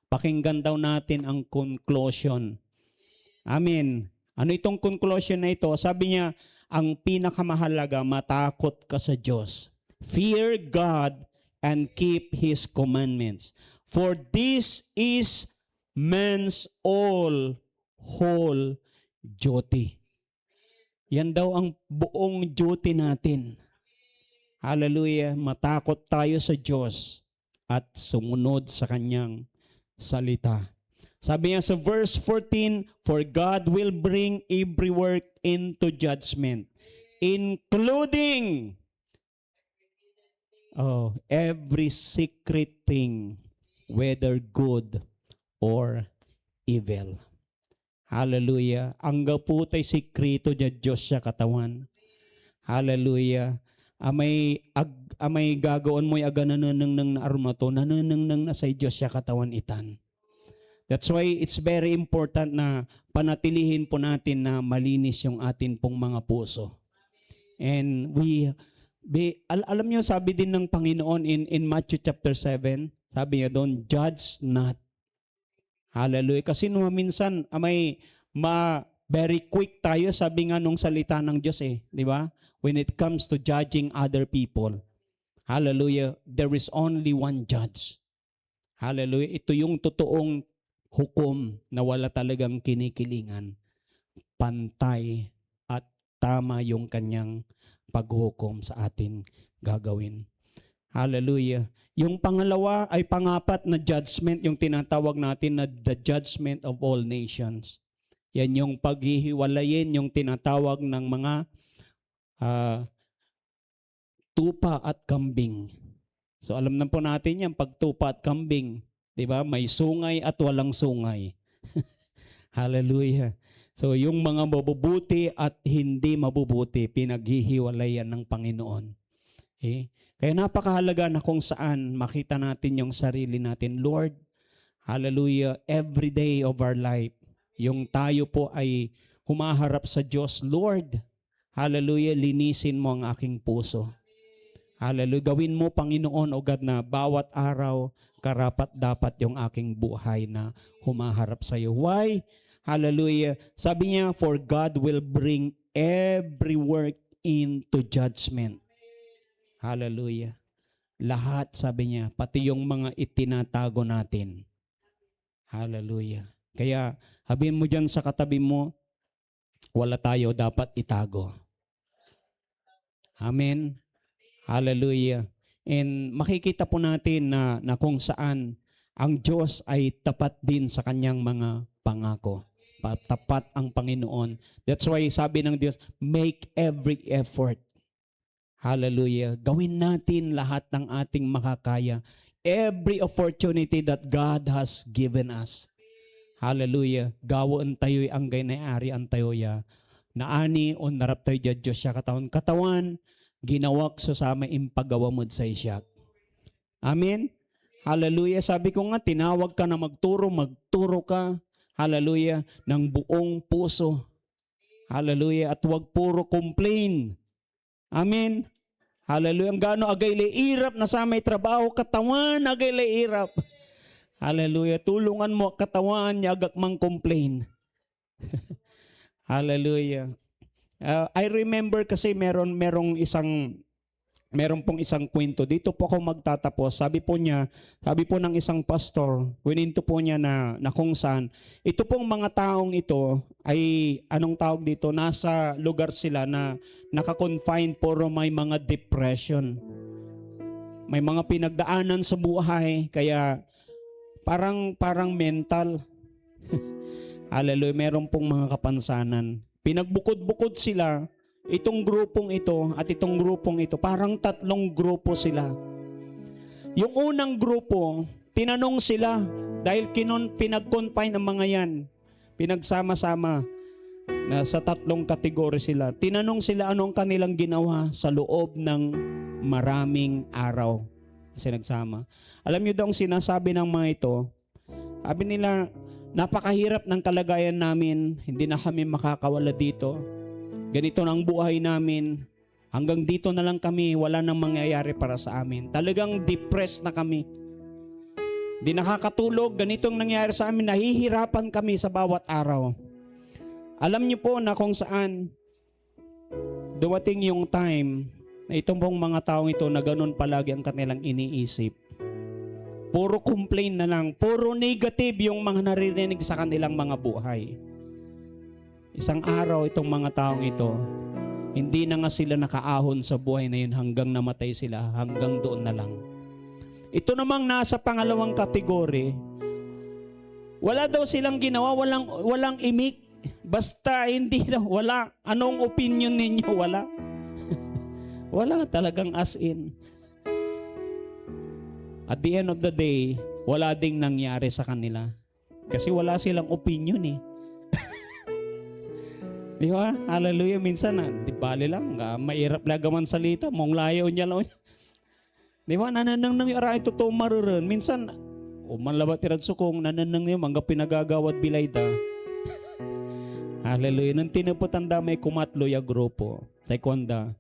Pakinggan daw natin ang conclusion. Amen. Ano itong conclusion na ito? Sabi niya, ang pinakamahalaga, matakot ka sa Diyos. Fear God and keep His commandments. For this is man's whole duty. Yan daw ang buong duty natin. Hallelujah. Matakot tayo sa Diyos at sumunod sa Kanyang salita. Sabi niya sa verse 14, for God will bring every work into judgment, including every secret thing, whether good or evil. Hallelujah. Ang gaputay sikrito niya Diyos siya katawan. Hallelujah. Amay gagaon mo'y agananang na armato, nananang na sa Diyos siya katawan itan. That's why it's very important na panatilihin po natin na malinis yung atin pong mga puso. And alam niyo, sabi din ng Panginoon in Matthew chapter 7, sabi niya doon, judge not. Hallelujah. Kasi minsan, very quick tayo, sabi nga nung salita ng Diyos eh, di ba? When it comes to judging other people. Hallelujah. There is only one judge. Hallelujah. Ito yung totoong hukom na wala talagang kinikilingan. Pantay at tama yung kanyang paghukom sa atin gagawin. Hallelujah. Yung pangalawa ay pangapat na judgment, yung tinatawag natin na the judgment of all nations. Yan yung paghihiwalayin, yung tinatawag ng mga ah, tupa at kambing. So alam na po natin yan, pag tupa at kambing, di ba? May sungay at walang sungay. Hallelujah. So yung mga mabubuti at hindi mabubuti, pinaghihiwalayan ng Panginoon. Okay? Kaya napakahalaga na kung saan makita natin yung sarili natin. Lord, hallelujah, every day of our life, yung tayo po ay humaharap sa Diyos. Lord, hallelujah, linisin mo ang aking puso. Hallelujah, gawin mo, Panginoon, o God, na bawat araw, karapat dapat yung aking buhay na humaharap sa iyo. Why? Hallelujah. Sabi niya, for God will bring every work into judgment. Hallelujah. Lahat, sabi niya, pati yung mga itinatago natin. Hallelujah. Kaya, sabihin mo dyan sa katabi mo, wala tayo dapat itago. Amen. Hallelujah. And makikita po natin na kung saan ang Diyos ay tapat din sa kanyang mga pangako. Tapat ang Panginoon. That's why sabi ng Diyos, make every effort. Hallelujah. Gawin natin lahat ng ating makakaya. Every opportunity that God has given us. Hallelujah. Gawon tayo'y ang gaynayari ang tayo ya. Naani on narap tayo dyan Diyos siya katawan, ginawak so sama impagawa mo sa isyak. Amen. Hallelujah. Sabi ko nga, tinawag ka na magturo ka. Hallelujah. Ng buong puso. Hallelujah. At huwag puro complain. Amen. Hallelujah. Ang gaano agay leirap na sa may trabaho, katawan agay leirap. Hallelujah. Tulungan mo katawan niya agak mang complain. Hallelujah. I remember kasi meron pong isang kwento. Dito po ako magtatapos. Sabi po ng isang pastor, wininto po niya na kung saan, ito pong mga taong ito ay, anong tawag dito, nasa lugar sila na nakakonfine, puro may mga depression. May mga pinagdaanan sa buhay, kaya parang mental. Hallelujah, meron pong mga kapansanan. Pinagbukod-bukod sila, itong grupong ito at itong grupong ito, parang tatlong grupo sila. Yung unang grupo, tinanong sila, dahil pinag-confine ang mga yan, pinagsama-sama na sa tatlong kategory sila. Tinanong sila anong kanilang ginawa sa loob ng maraming araw. Kasi nagsama. Alam niyo daw ang sinasabi ng mga ito, sabi nila, napakahirap ng kalagayan namin, hindi na kami makakawala dito. Ganito na ang buhay namin. Hanggang dito na lang kami, wala nang mangyayari para sa amin. Talagang depressed na kami. Di nakakatulog, ganitong nangyayari sa amin, nahihirapan kami sa bawat araw. Alam niyo po na kung saan dumating yung time na itong pong mga taong ito na ganun palagi ang kanilang iniisip. Puro complain na lang, puro negative yung mga naririnig sa kanilang mga buhay. Isang araw itong mga taong ito, hindi na nga sila nakaahon sa buhay na yun hanggang namatay sila, hanggang doon na lang. Ito namang nasa pangalawang kategory, wala daw silang ginawa, walang imik, basta hindi na, wala. Anong opinion ninyo? Wala. Wala talagang as in. At the end of the day, wala ding nangyari sa kanila. Kasi wala silang opinion eh. Di ba? Hallelujah. Minsan, di bali lang, mairap lagaman salita, mong layo niya lang. Di ba? Nananang nang aray totoo maruran. Minsan, manlabat tirad sukong, nananang niya, mangga pinagagawad bilayda. Hallelujah. Nang tinuputan damay kumatlo ya grupo, taikonda,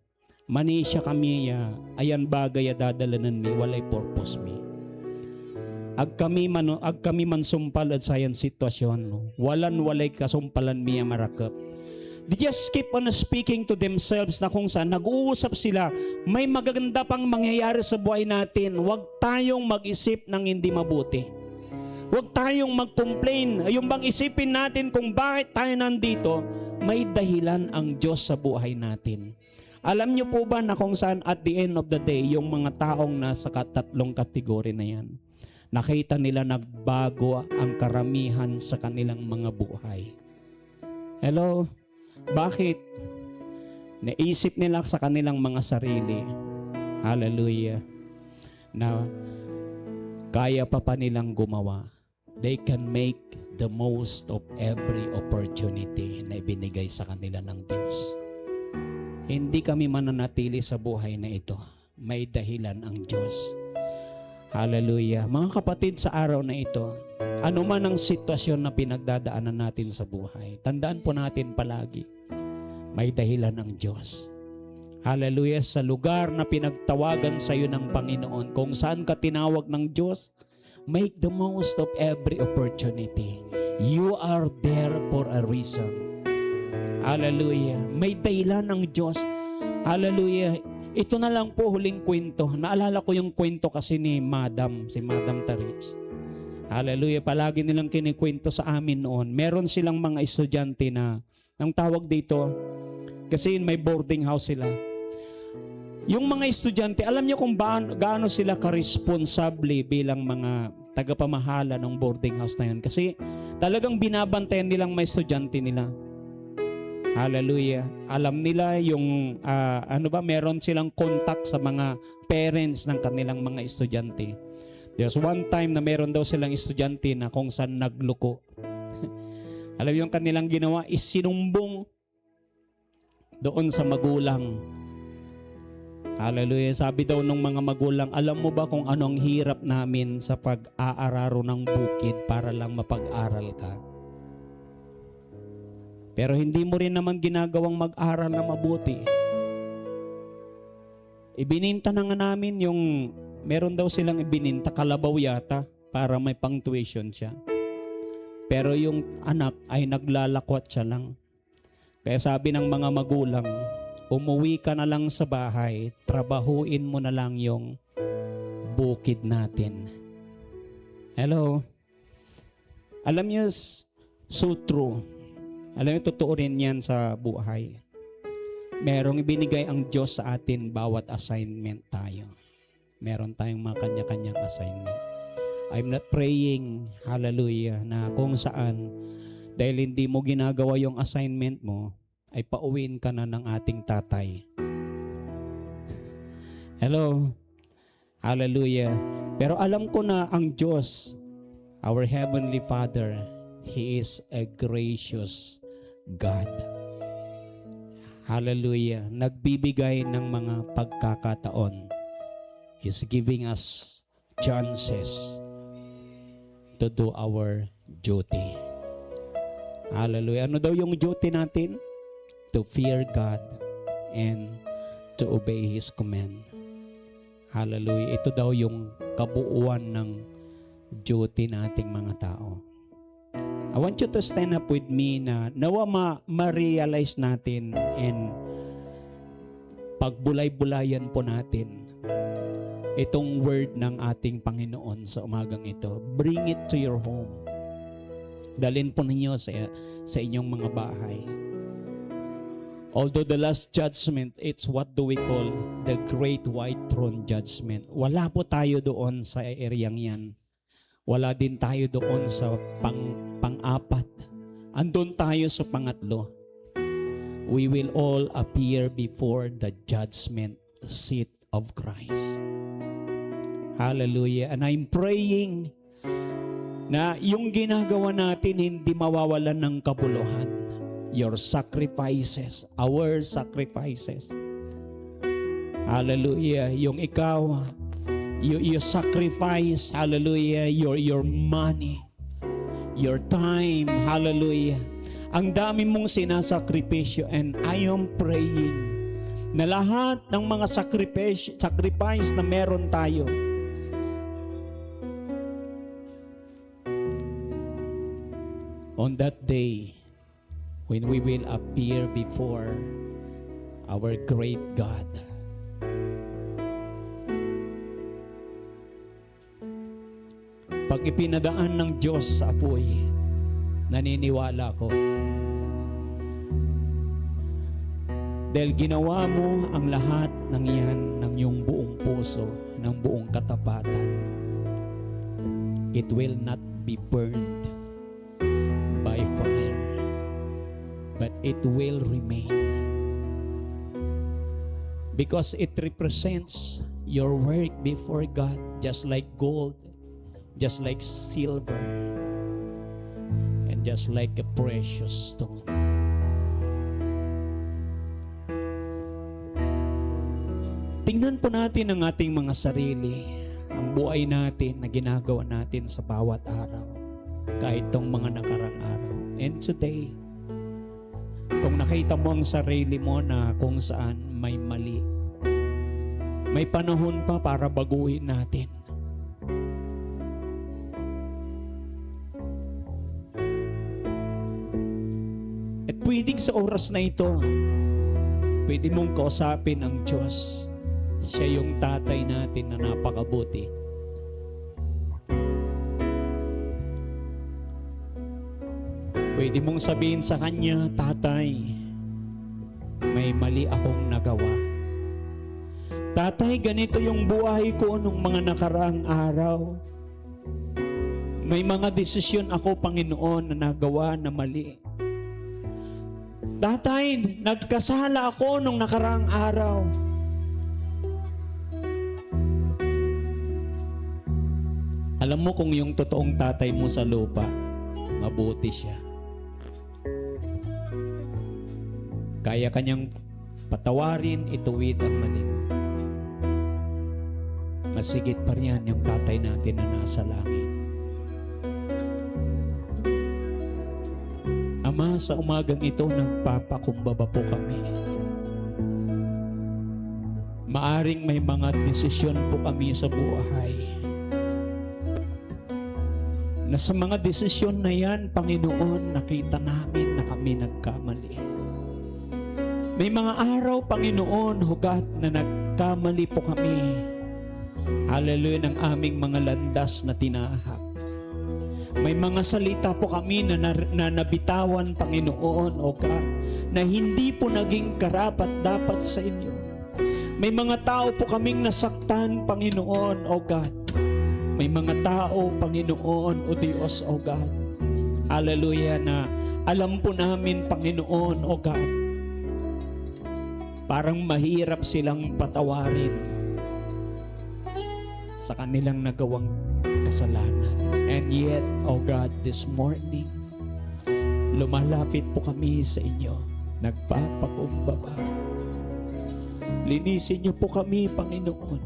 mani siya kami ya, ayan bagay ya dadalanan mi, walay purpose mi. Ag kami man sumpal at sayan sitwasyon, no? Walay kasumpalan mi ya marakap. They just keep on speaking to themselves na kung saan nag-uusap sila, may magaganda pang mangyayari sa buhay natin. Huwag tayong mag-isip ng hindi mabuti. Huwag tayong mag-complain. Yung bang isipin natin kung bakit tayo nandito, may dahilan ang Diyos sa buhay natin. Alam niyo po ba na kung saan at the end of the day, yung mga taong nasa tatlong kategorya na yan, nakita nila nagbago ang karamihan sa kanilang mga buhay. Hello? Bakit? Naisip nila sa kanilang mga sarili, hallelujah, na kaya pa nilang gumawa. They can make the most of every opportunity na ibinigay sa kanila ng Diyos. Hindi kami mananatili sa buhay na ito. May dahilan ang Diyos. Hallelujah. Mga kapatid, sa araw na ito, ano man ang sitwasyon na pinagdadaanan natin sa buhay, tandaan po natin palagi, may dahilan ang Diyos. Hallelujah. Sa lugar na pinagtawagan sa iyo ng Panginoon, kung saan ka tinawag ng Diyos, make the most of every opportunity. You are there for a reason. Hallelujah. May dahilan ng Diyos. Hallelujah. Ito na lang po huling kwento. Naalala ko yung kwento kasi ni si Madam Tarich. Hallelujah. Palagi nilang kinikwento sa amin noon. Meron silang mga estudyante na, ang tawag dito, kasi may boarding house sila. Yung mga estudyante, alam niyo kung gaano sila ka-responsable bilang mga tagapamahala ng boarding house na yun. Kasi talagang binabantayan nilang may estudyante nila. Hallelujah. Alam nila yung, meron silang contact sa mga parents ng kanilang mga estudyante. There's one time na meron daw silang estudyante na kung saan nagluko. Alam yung kanilang ginawa is sinumbong doon sa magulang. Hallelujah. Sabi daw ng mga magulang, alam mo ba kung ano ang hirap namin sa pag-aararo ng bukid para lang mapag-aral ka? Pero hindi mo rin naman ginagawang mag-aral na mabuti. Ibininta na nga namin yung, meron daw silang ibininta, kalabaw yata, para may pang-tuition siya. Pero yung anak ay naglalakwat siya lang. Kaya sabi ng mga magulang, umuwi ka na lang sa bahay, trabahuin mo na lang yung bukid natin. Hello? Alam niyo, so true. Alam niyo, totoo rin yan sa buhay. Merong ibinigay ang Diyos sa atin bawat assignment tayo. Meron tayong mga kanya-kanyang assignment. I'm not praying, hallelujah, na kung saan, dahil hindi mo ginagawa yung assignment mo, ay pauwiin ka na ng ating tatay. Hello? Hallelujah. Pero alam ko na ang Diyos, our Heavenly Father, He is a gracious God. Hallelujah. Nagbibigay ng mga pagkakataon. He's giving us chances to do our duty. Hallelujah. Ano daw yung duty natin? To fear God and to obey His command. Hallelujah. Ito daw yung kabuuan ng duty nating mga tao. I want you to stand up with me na nawa ma-realize natin and pagbulay-bulayan po natin itong word ng ating Panginoon sa umagang ito. Bring it to your home. Dalhin po ninyo sa inyong mga bahay. Although the last judgment, it's what do we call the great white throne judgment. Wala po tayo doon sa ereyang yan. Wala din tayo doon sa pang-apat. Andun tayo sa pangatlo. We will all appear before the judgment seat of Christ. Hallelujah. And I'm praying na yung ginagawa natin hindi mawawalan ng kabuluhan. Your sacrifices, our sacrifices. Hallelujah. Yung ikaw, you sacrifice, hallelujah, your money, your time, hallelujah. Ang dami mong sinasakripisyo, and I am praying na lahat ng mga sacrifice na meron tayo, on that day, when we will appear before our great God, pag ipinadaan ng Diyos sa apoy, naniniwala ko, Dahil ginawa mo ang lahat ng yan ng iyong buong puso, ng buong katapatan. It will not be burned by fire, but it will remain. Because it represents your work before God, just like gold, just like silver, and just like a precious stone. Tingnan po natin ang ating mga sarili, ang buhay natin na ginagawa natin sa bawat araw, kahit tong mga nakarang araw. And today, kung nakita mo ang sarili mo na kung saan may mali, may panahon pa para baguhin natin. At pwedeng sa oras na ito, pwede mong kausapin ang Diyos. Siya yung tatay natin na napakabuti. Pwede mong sabihin sa Kanya, Tatay, may mali akong nagawa. Tatay, ganito yung buhay ko nung mga nakaraang araw. May mga desisyon ako, Panginoon, na nagawa na mali. Tatay, nagkasala ako nung nakaraang araw. Alam mo kung yung totoong tatay mo sa lupa, mabuti siya. Kaya kanyang patawarin, ituwid ang mali. Masigit pa riyan yung tatay natin na nasa langit. Ama, sa umagang ito, nagpapakumbaba po kami. Maaring may mga desisyon po kami sa buhay, na sa mga desisyon na yan, Panginoon, nakita namin na kami nagkamali. May mga araw, Panginoon, hugat na nagkamali po kami. Hallelujah, ng aming mga landas na tinahak. May mga salita po kami na nabitawan, Panginoon, o God, na hindi po naging karapat-dapat sa inyo. May mga tao po kaming nasaktan, Panginoon, o God. May mga tao, Panginoon, o Diyos, o God. Hallelujah, na alam po namin, Panginoon, o God, parang mahirap silang patawarin sa kanilang nagawang kasalanan. And yet, o God, this morning, lumalapit po kami sa inyo, nagpapakumbaba. Linisin niyo po kami, Panginoon.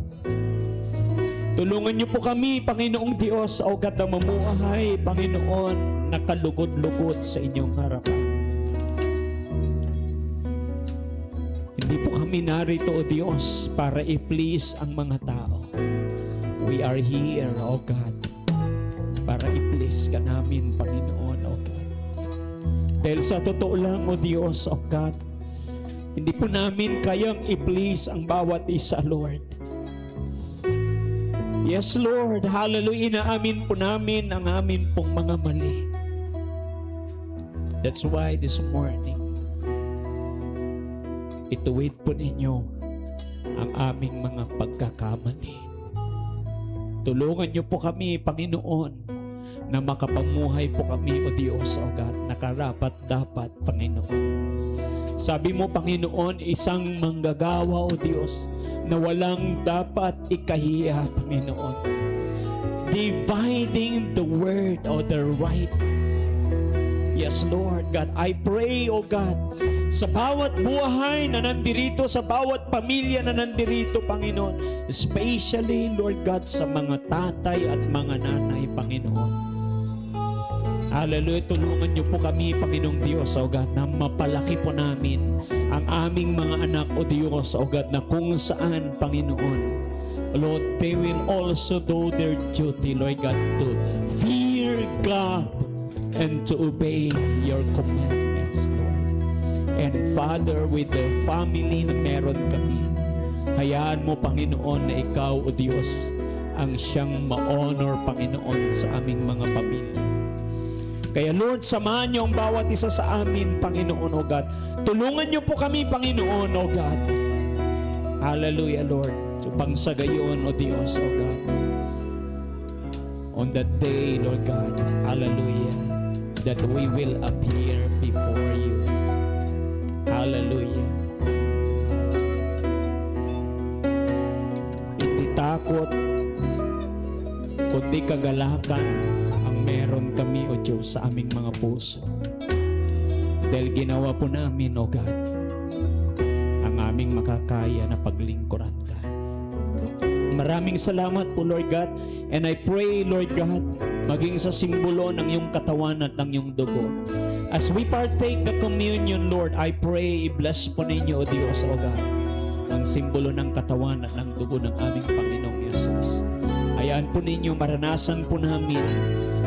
Tulungan niyo po kami, Panginoong Diyos, o God, na mamuhay, Panginoon, nakalugod-lugod sa inyong harapan. Hindi po kami narito, O Diyos, para i-please ang mga tao. We are here, O God, para i-please ka namin, Panginoon, O God. Dahil sa totoo lang, O Diyos, O God, hindi po namin kayang i-please ang bawat isa, Lord. Yes, Lord. Hallelujah. Inaamin po namin ang amin pong mga mali. That's why this morning, ituwid po ninyo ang aming mga pagkakamali. Tulungan niyo po kami, Panginoon, na makapamuhay po kami, O Diyos, O God, na karapat-dapat, Panginoon. Sabi mo, Panginoon, isang manggagawa, O Diyos, na walang dapat ikahiya, Panginoon. Dividing the word or the right. Yes, Lord God, I pray, O God, sa bawat buhay na nandirito, sa bawat pamilya na nandirito, Panginoon, especially, Lord God, sa mga tatay at mga nanay, Panginoon. Hallelujah, tulungan niyo po kami, Panginoong Diyos, O God, na mapalaki po namin ang aming mga anak, O Diyos, O God, na kung saan, Panginoon, Lord, they will also do their duty, Lord God, to fear God and to obey your commandments, Lord. And Father, with the family na meron kami, hayaan mo, Panginoon, na ikaw, O Diyos, ang siyang ma-honor, Panginoon, sa aming mga pamilya. Kaya Lord, samahan niyo ang bawat isa sa amin, Panginoon, O God, Tulungan niyo po kami, Panginoon, O God. Hallelujah, Lord. So, sa gayon, O Diyos, O God. On that day, Lord God, hallelujah, that we will appear before you. Hallelujah. Hindi takot, kundi kagalakan ang meron kami, O Diyos, sa aming mga puso. Dahil ginawa po namin, O God, ang aming makakaya na paglingkuran ka. Maraming salamat po, Lord God. And I pray, Lord God, maging sa simbolo ng iyong katawan at ng iyong dugo. As we partake the communion, Lord, I pray, i-bless po ninyo, O Diyos, O God, ang simbolo ng katawan at ng dugo ng aming Panginoong Yesus. Hayaan po ninyo, maranasan po namin,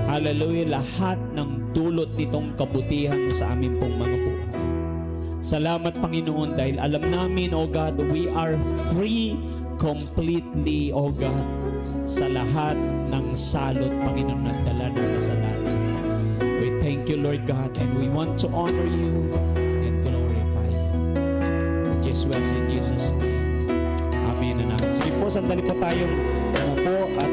hallelujah, lahat ng dulot nitong kabutihan sa aming pong mga buhay. Salamat, Panginoon, dahil alam namin, O God, we are free completely, O God, sa lahat ng salot, Panginoon, na dala ng kasalanan. We thank you, Lord God, and we want to honor you and glorify you. In Jesus' name. Amen and amen. Sige po, sandali po tayong umupo at